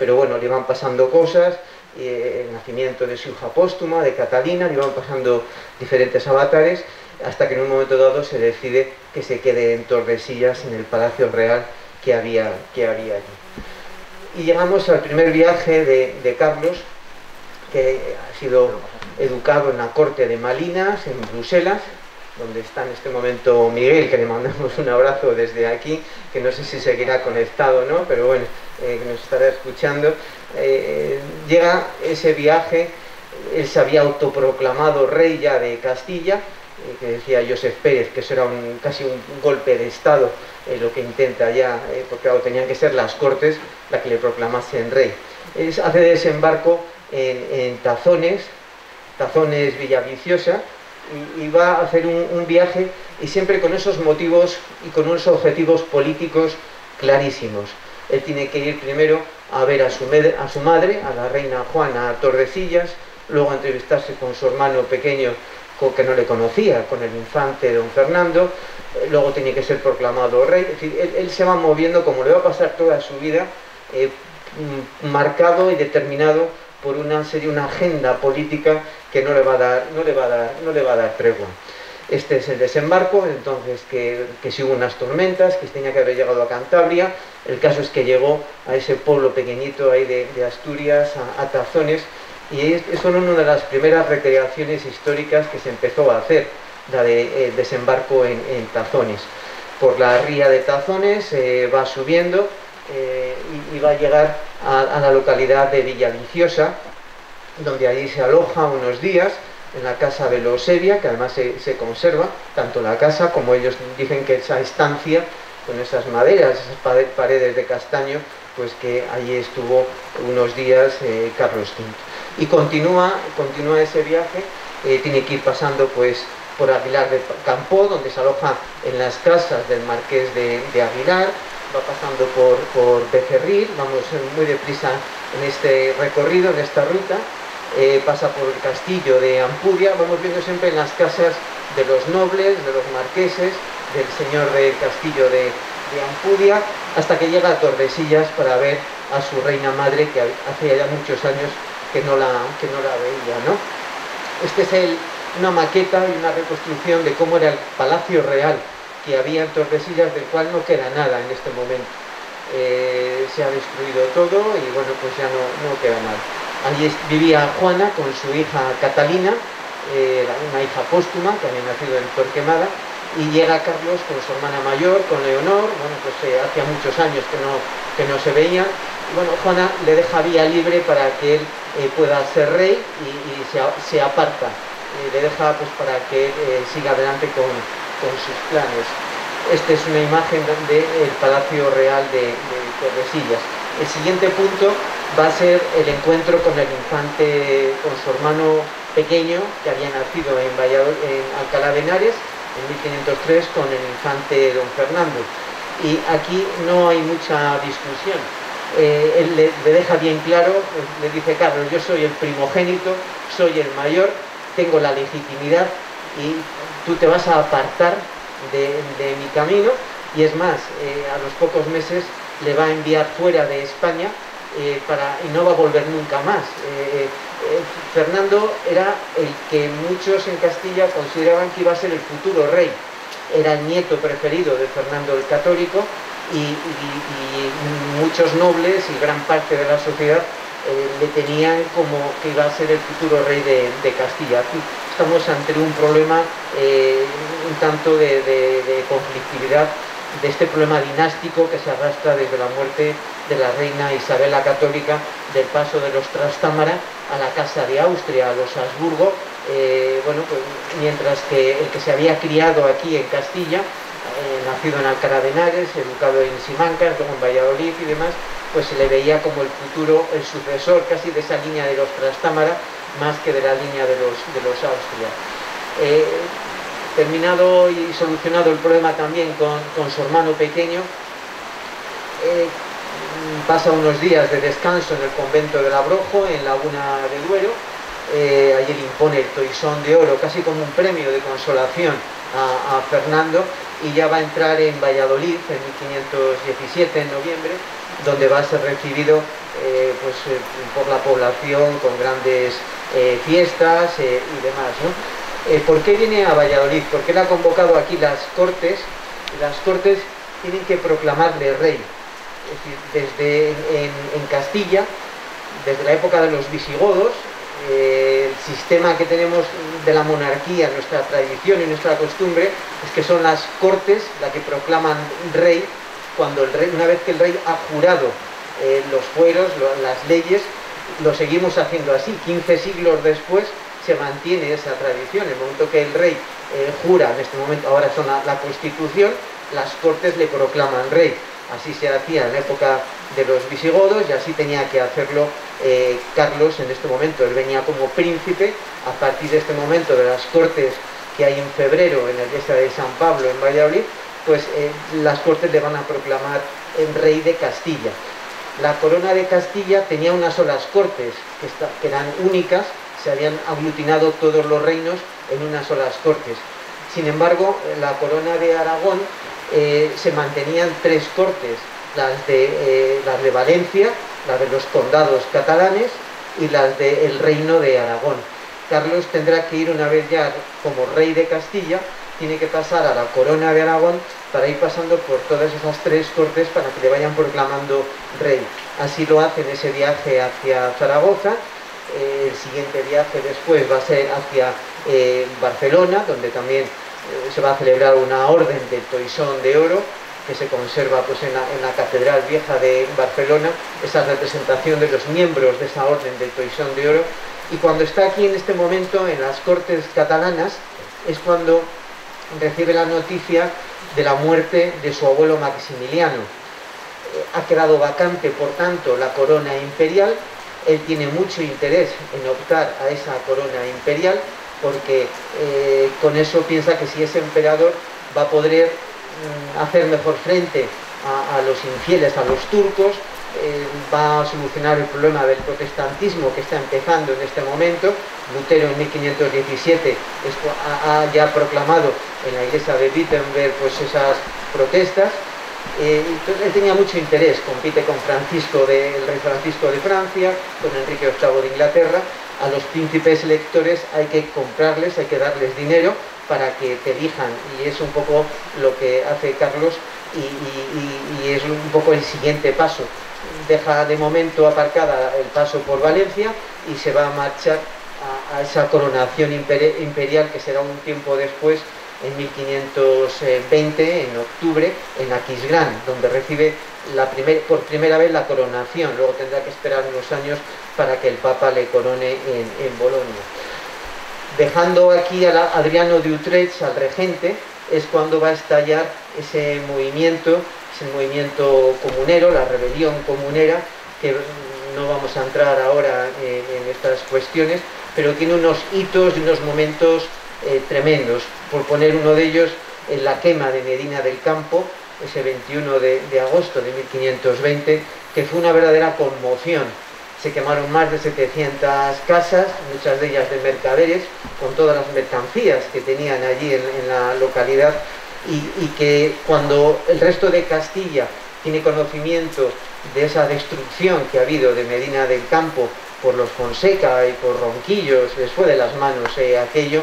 pero bueno, le iban pasando cosas, el nacimiento de su hija póstuma, de Catalina, le iban pasando diferentes avatares, hasta que en un momento dado se decide que se quede en Tordesillas, en el Palacio Real que había allí. Y llegamos al primer viaje de Carlos, que ha sido educado en la corte de Malinas, en Bruselas, donde está en este momento Miguel, que le mandamos un abrazo desde aquí, que no sé si seguirá conectado o no, pero bueno, que nos estará escuchando. Llega ese viaje, él se había autoproclamado rey ya de Castilla, que decía Joseph Pérez que eso era casi un golpe de estado, lo que intenta ya, porque claro, tenían que ser las Cortes las que le proclamasen rey. Hace desembarco en Tazones Villaviciosa, y va a hacer un viaje, y siempre con esos motivos y con unos objetivos políticos clarísimos. Él tiene que ir primero a ver a su madre, a la reina Juana, a Tordesillas, luego a entrevistarse con su hermano pequeño, que no le conocía, con el infante don Fernando, luego tiene que ser proclamado rey. Es decir, él se va moviendo, como le va a pasar toda su vida, marcado y determinado por una agenda política que no le va a dar tregua. Este es el desembarco, entonces que sí hubo unas tormentas, que tenía que haber llegado a Cantabria. El caso es que llegó a ese pueblo pequeñito ahí de Asturias, a Tazones, y son una de las primeras recreaciones históricas que se empezó a hacer, la de desembarco en Tazones. Por la ría de Tazones va subiendo y va a llegar a la localidad de Villaviciosa, donde allí se aloja unos días en la casa de los Evia, que además se conserva, tanto la casa como ellos dicen que esa estancia, con esas maderas, esas paredes de castaño, pues que allí estuvo unos días Carlos V. Y continúa ese viaje, tiene que ir pasando pues por Aguilar de Campoo, donde se aloja en las casas del marqués de Aguilar, va pasando por Becerril, vamos muy deprisa en este recorrido, en esta ruta, pasa por el castillo de Ampudia, vamos viendo siempre en las casas de los nobles, de los marqueses, del señor del castillo de Ampudia, hasta que llega a Tordesillas para ver a su reina madre, que hacía ya muchos años que no la veía, ¿no? Este es una maqueta y una reconstrucción de cómo era el Palacio Real que había en Tordesillas, del cual no queda nada en este momento. Se ha destruido todo y bueno, pues ya no queda nada. Allí vivía Juana con su hija Catalina, una hija póstuma que había nacido en Torquemada, y llega Carlos con su hermana mayor, con Leonor. Bueno, pues hacía muchos años que no se veían. Y bueno, Juana le deja vía libre para que él pueda ser rey y se aparta. Le deja pues para que siga adelante con sus planes. Esta es una imagen del Palacio Real de Tordesillas. El siguiente punto va a ser el encuentro con el infante, con su hermano pequeño, que había nacido en Alcalá de Henares en 1503, con el infante don Fernando. Y aquí no hay mucha discusión. Él le deja bien claro, le dice: Carlos, yo soy el primogénito, soy el mayor, tengo la legitimidad y tú te vas a apartar de mi camino. Y es más, a los pocos meses le va a enviar fuera de España y no va a volver nunca más. Fernando era el que muchos en Castilla consideraban que iba a ser el futuro rey. Era el nieto preferido de Fernando el Católico, y muchos nobles y gran parte de la sociedad le tenían como que iba a ser el futuro rey de Castilla. Aquí estamos ante un problema un tanto de conflictividad, de este problema dinástico que se arrastra desde la muerte de la reina Isabel la Católica, del paso de los Trastámara a la Casa de Austria, a los Habsburgo. Bueno, pues mientras que el que se había criado aquí en Castilla, nacido en Alcalá de Henares, educado en Simancas, luego en Valladolid y demás, pues se le veía como el futuro, el sucesor casi de esa línea de los Trastámara, más que de la línea de los Austria. Terminado y solucionado el problema también con su hermano pequeño, pasa unos días de descanso en el convento del Abrojo, en Laguna de Duero. Allí le impone el toisón de oro, casi como un premio de consolación a Fernando, y ya va a entrar en Valladolid en 1517, en noviembre, donde va a ser recibido por la población con grandes fiestas y demás, ¿no? ¿Por qué viene a Valladolid? ¿Por qué le ha convocado aquí las Cortes? Las Cortes tienen que proclamarle rey. Es decir, desde en Castilla, desde la época de los visigodos, el sistema que tenemos de la monarquía, nuestra tradición y nuestra costumbre, es que son las Cortes las que proclaman rey, cuando el rey, una vez que el rey ha jurado los fueros, las leyes, lo seguimos haciendo así. 15 siglos después se mantiene esa tradición. En el momento que el rey jura, en este momento, ahora son la Constitución, las Cortes le proclaman rey. Así se hacía en la época de los visigodos y así tenía que hacerlo Carlos en este momento. Él venía como príncipe. A partir de este momento, de las Cortes que hay en febrero en la iglesia de San Pablo en Valladolid, pues las Cortes le van a proclamar el rey de Castilla. La corona de Castilla tenía unas solas Cortes que eran únicas, se habían aglutinado todos los reinos en unas solas Cortes. Sin embargo, la corona de Aragón se mantenían 3 Cortes, las de Valencia, las de los condados catalanes y las del reino de Aragón. Carlos tendrá que ir, una vez ya como rey de Castilla, tiene que pasar a la corona de Aragón para ir pasando por todas esas 3 Cortes para que le vayan proclamando rey. Así lo hace en ese viaje hacia Zaragoza. El siguiente viaje después va a ser hacia Barcelona, donde también se va a celebrar una orden del Toisón de Oro, que se conserva pues, en la Catedral Vieja de Barcelona, esa representación de los miembros de esa orden del Toisón de Oro. Y cuando está aquí en este momento en las Cortes catalanas, es cuando recibe la noticia de la muerte de su abuelo Maximiliano. Ha quedado vacante, por tanto, la corona imperial. Él tiene mucho interés en optar a esa corona imperial, porque con eso piensa que si es emperador va a poder hacer mejor frente a los infieles, a los turcos, va a solucionar el problema del protestantismo que está empezando en este momento. Lutero en 1517 ha ya proclamado en la iglesia de Wittenberg pues esas protestas. Entonces, él tenía mucho interés, compite con el rey Francisco de Francia, con Enrique VIII de Inglaterra. A los príncipes electores hay que comprarles, hay que darles dinero para que te elijan, y es un poco lo que hace Carlos, y es un poco el siguiente paso. Deja de momento aparcada el paso por Valencia y se va a marchar a esa coronación imperial, que será un tiempo después, en 1520, en octubre, en Aquisgrán, donde recibe por primera vez la coronación. Luego tendrá que esperar unos años para que el Papa le corone en Bolonia. Dejando aquí a Adriano de Utrecht, al regente, es cuando va a estallar ese movimiento comunero, la rebelión comunera, que no vamos a entrar ahora en estas cuestiones, pero tiene unos hitos y unos momentos tremendos. Por poner uno de ellos, en la quema de Medina del Campo, ese 21 de agosto de 1520, que fue una verdadera conmoción. Se quemaron más de 700 casas, muchas de ellas de mercaderes, con todas las mercancías que tenían allí en la localidad, y que cuando el resto de Castilla tiene conocimiento de esa destrucción que ha habido de Medina del Campo por los Fonseca y por Ronquillos, les fue de las manos aquello.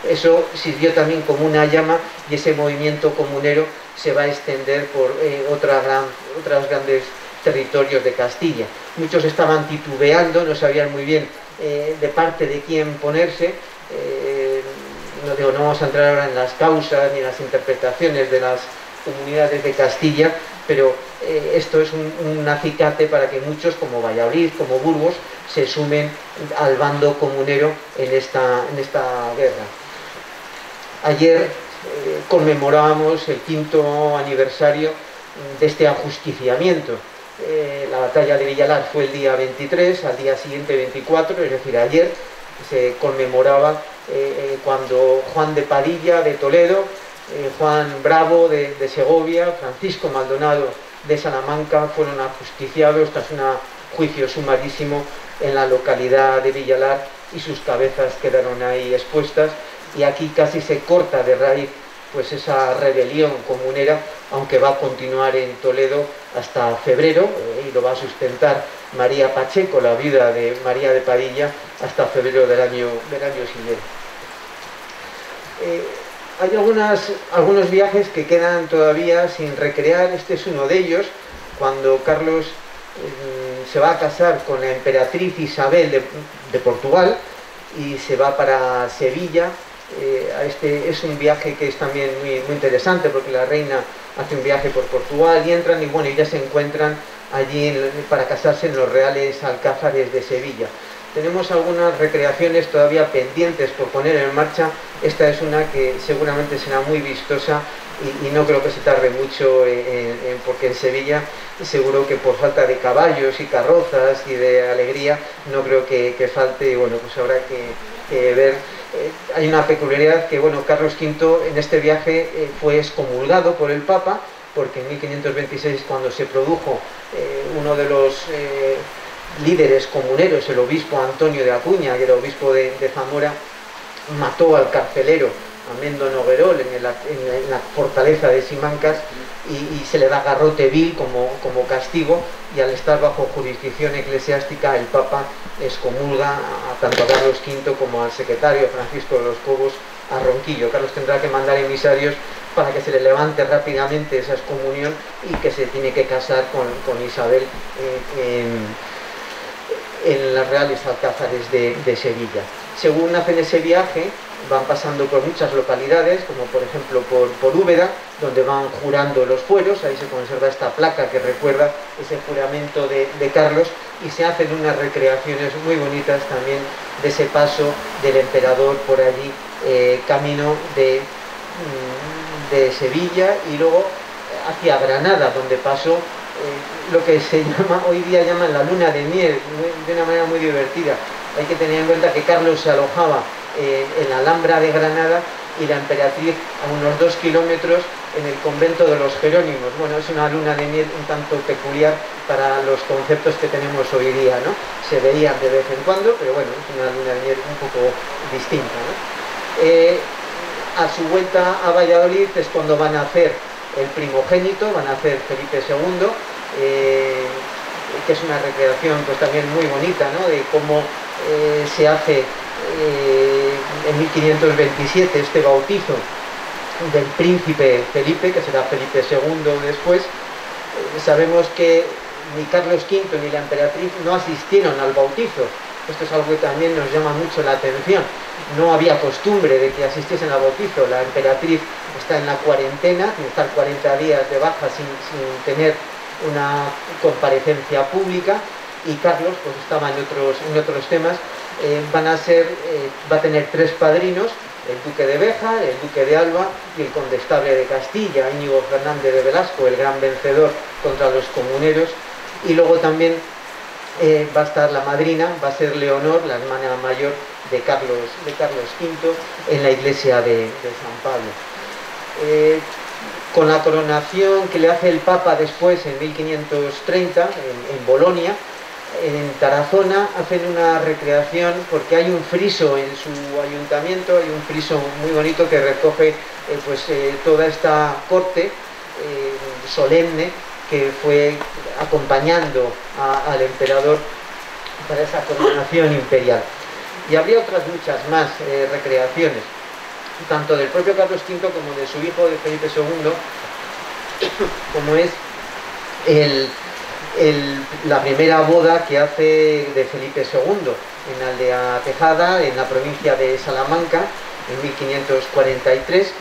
Eso sirvió también como una llama, y ese movimiento comunero se va a extender por otros grandes territorios de Castilla. Muchos estaban titubeando, no sabían muy bien de parte de quién ponerse. No vamos a entrar ahora en las causas ni en las interpretaciones de las comunidades de Castilla, pero esto es un acicate para que muchos, como Valladolid, como Burgos, se sumen al bando comunero en esta guerra. Ayer conmemorábamos el 5º aniversario de este ajusticiamiento. La batalla de Villalar fue el día 23, al día siguiente 24, es decir, ayer se conmemoraba cuando Juan de Padilla de Toledo, Juan Bravo de Segovia, Francisco Maldonado de Salamanca fueron ajusticiados tras un juicio sumarísimo en la localidad de Villalar, y sus cabezas quedaron ahí expuestas. Y aquí casi se corta de raíz pues esa rebelión comunera, aunque va a continuar en Toledo hasta febrero, y lo va a sustentar María Pacheco, la viuda de María de Padilla, hasta febrero del año siguiente. Hay algunos viajes que quedan todavía sin recrear. Este es uno de ellos, cuando Carlos se va a casar con la emperatriz Isabel de Portugal y se va para Sevilla. Este es un viaje que es también muy interesante, porque la reina hace un viaje por Portugal y entran, y bueno, ya se encuentran allí para casarse en los Reales Alcázares de Sevilla. Tenemos algunas recreaciones todavía pendientes por poner en marcha. Esta es una que seguramente será muy vistosa y no creo que se tarde mucho, porque en Sevilla seguro que por falta de caballos y carrozas y de alegría no creo que falte. Bueno, pues habrá que ver. Hay una peculiaridad que, bueno, Carlos V en este viaje fue excomulgado por el Papa, porque en 1526, cuando se produjo uno de los líderes comuneros, el obispo Antonio de Acuña, que era obispo de Zamora, mató al carcelero Amendo Noguerol en la fortaleza de Simancas, y se le da garrote vil como castigo, y al estar bajo jurisdicción eclesiástica el Papa excomulga tanto a Carlos V como al secretario Francisco de los Cobos a Ronquillo. Carlos tendrá que mandar emisarios para que se le levante rápidamente esa excomunión, y que se tiene que casar con Isabel en las Reales Alcázares de Sevilla. Según hacen ese viaje, van pasando por muchas localidades, como por ejemplo por Úbeda, donde van jurando los fueros. Ahí se conserva esta placa que recuerda ese juramento de Carlos, y se hacen unas recreaciones muy bonitas también de ese paso del emperador por allí, camino de Sevilla, y luego hacia Granada, donde pasó lo que hoy día llaman la luna de miel, de una manera muy divertida. Hay que tener en cuenta que Carlos se alojaba en la Alhambra de Granada, y la emperatriz a unos 2 kilómetros en el convento de los Jerónimos. Bueno, es una luna de miel un tanto peculiar para los conceptos que tenemos hoy día, ¿no? Se veían de vez en cuando, pero bueno, es una luna de miel un poco distinta, ¿no? A su vuelta a Valladolid es cuando van a hacer el primogénito, van a hacer Felipe II, que es una recreación pues también muy bonita, ¿no? De cómo se hace en 1527 este bautizo del príncipe Felipe, que será Felipe II después. Sabemos que ni Carlos V ni la emperatriz no asistieron al bautizo. Esto es algo que también nos llama mucho la atención. No había costumbre de que asistiesen al bautizo. La emperatriz está en la cuarentena, tiene que estar 40 días de baja sin tener una comparecencia pública, y Carlos pues estaba en otros temas. Va a tener 3 padrinos: el duque de Béjar, el duque de Alba y el condestable de Castilla, Íñigo Fernández de Velasco, el gran vencedor contra los comuneros. Y luego también va a estar la madrina, va a ser Leonor, la hermana mayor de Carlos V, en la iglesia de San Pablo. Con la coronación que le hace el Papa después, en 1530, en Bolonia, en Tarazona, hacen una recreación, porque hay un friso en su ayuntamiento, hay un friso muy bonito que recoge toda esta corte solemne que fue acompañando al emperador para esa coronación imperial. Y habría otras muchas más recreaciones, tanto del propio Carlos V como de su hijo, de Felipe II, como es la primera boda que hace de Felipe II en Aldea Tejada, en la provincia de Salamanca, en 1543.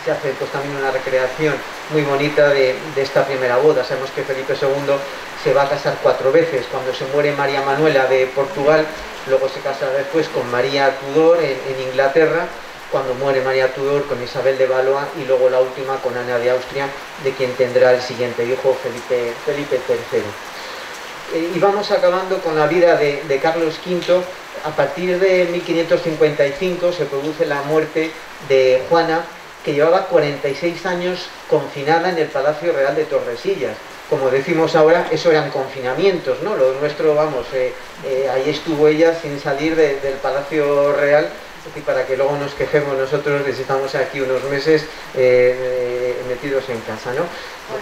Se hace pues también una recreación muy bonita de esta primera boda. Sabemos que Felipe II se va a casar 4 veces. Cuando se muere María Manuela de Portugal, luego se casa después con María Tudor en Inglaterra, cuando muere María Tudor con Isabel de Valois, y luego la última con Ana de Austria, de quien tendrá el siguiente hijo, Felipe III. Y vamos acabando con la vida de Carlos V. A partir de 1555 se produce la muerte de Juana, que llevaba 46 años confinada en el Palacio Real de Tordesillas. Como decimos ahora, eso eran confinamientos, ¿no? Lo nuestro, vamos, ahí estuvo ella sin salir del Palacio Real es decir, para que luego nos quejemos nosotros de si estamos aquí unos meses metidos en casa, ¿no?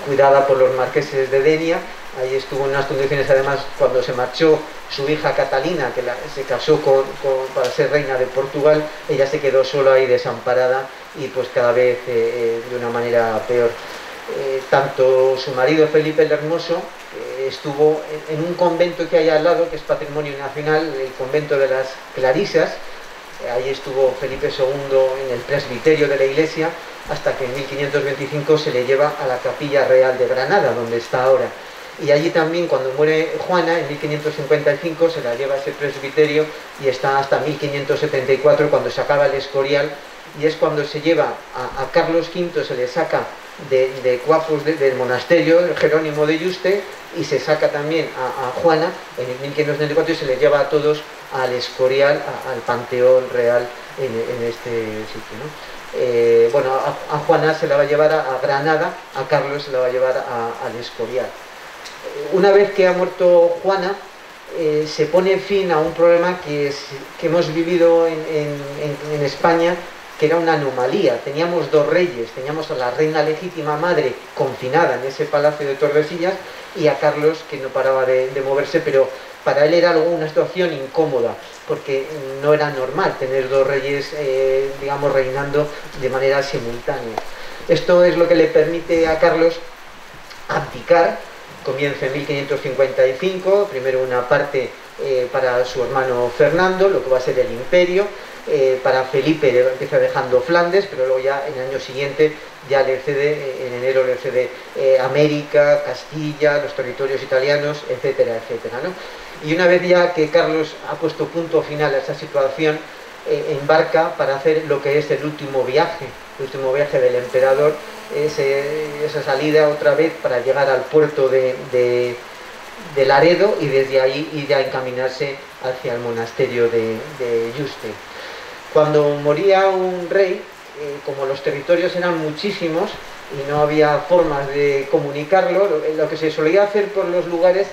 Cuidada por los marqueses de Denia, ahí estuvo en unas condiciones, además, cuando se marchó su hija Catalina, que se casó para ser reina de Portugal, ella se quedó sola y desamparada, y pues cada vez de una manera peor. Tanto su marido Felipe el Hermoso estuvo en un convento que hay al lado, que es patrimonio nacional, el convento de las Clarisas. Ahí estuvo Felipe II en el presbiterio de la iglesia, hasta que en 1525 se le lleva a la Capilla Real de Granada, donde está ahora. Y allí también, cuando muere Juana, en 1555, se la lleva a ese presbiterio y está hasta 1574, cuando se acaba el Escorial, y es cuando se lleva a Carlos V, se le saca de Cuafos del monasterio, el Jerónimo de Yuste, y se saca también a Juana en 1574 y se les lleva a todos al Escorial, al Panteón Real en este sitio, ¿no? Bueno, a Juana se la va a llevar a Granada, a Carlos se la va a llevar al Escorial. Una vez que ha muerto Juana, se pone fin a un problema que hemos vivido en España, que era una anomalía. Teníamos dos reyes, teníamos a la reina legítima madre confinada en ese palacio de Tordesillas, y a Carlos, que no paraba de moverse, pero para él era una situación incómoda, porque no era normal tener dos reyes, digamos, reinando de manera simultánea. Esto es lo que le permite a Carlos abdicar. Comienza en 1555, primero una parte para su hermano Fernando, lo que va a ser el imperio. Para Felipe empieza dejando Flandes, pero luego ya en el año siguiente ya le cede, en enero le cede América, Castilla, los territorios italianos, etcétera, etcétera, ¿no? Y una vez ya que Carlos ha puesto punto final a esa situación, embarca para hacer lo que es el último viaje del emperador, esa salida otra vez para llegar al puerto de Laredo, y desde ahí ir a encaminarse hacia el monasterio de Yuste. Cuando moría un rey, como los territorios eran muchísimos y no había formas de comunicarlo, lo que se solía hacer por los lugares